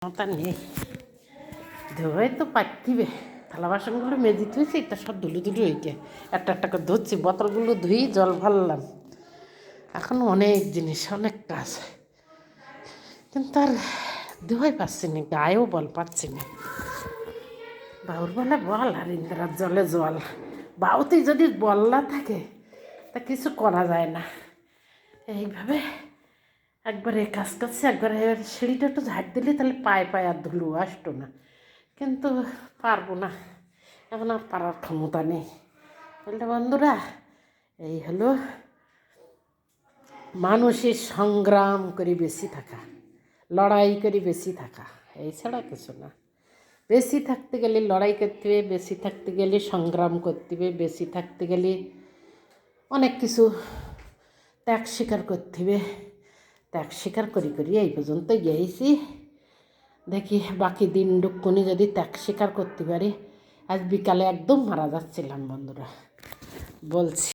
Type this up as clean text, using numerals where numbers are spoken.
ক্ষমতা নেই, ধোয় তো পারতিবে। থালা বাসনগুলো মেজে থুয়েছি, এটা সব ধুলো ধুলো হইতে একটা একটা করে ধুচ্ছি, বোতলগুলো ধুই, জল ভরলাম। এখন অনেক জিনিস, অনেক কাজ, কিন্তু আর ধোয় পাচ্ছি না, গায়েও বল পাচ্ছি না। বাউর বলে বল আর ইন্দ্রার জলে জল, বাউতে যদি বল না থাকে তা কিছু করা যায় না। এইভাবে একবারে কাজ করছে, একবারে সিঁড়িটা একটু ঝাড় দিলে তাহলে পায়ে পায়ে আর ধুলো আসতো না, কিন্তু পারবো না, এখন আর পারার ক্ষমতা নেই। বলতে বন্ধুরা, এই হলো মানুষের সংগ্রাম করে বেশি থাকা, লড়াই করে বেশি থাকা, এছাড়া কিছু না। বেশি থাকতে গেলে লড়াই করতে হবে, বেশি থাকতে গেলে সংগ্রাম করতে হবে, বেশি থাকতে গেলে অনেক কিছু ত্যাগ স্বীকার করতে হবে। ত্যাগ স্বীকার করি করি এই পর্যন্ত গিয়েছি, দেখি বাকি দিন ডুকুনি যদি ত্যাগ স্বীকার করতে পারি। আজ বিকালে একদম মারা যাচ্ছিলাম বন্ধুরা, বলছি।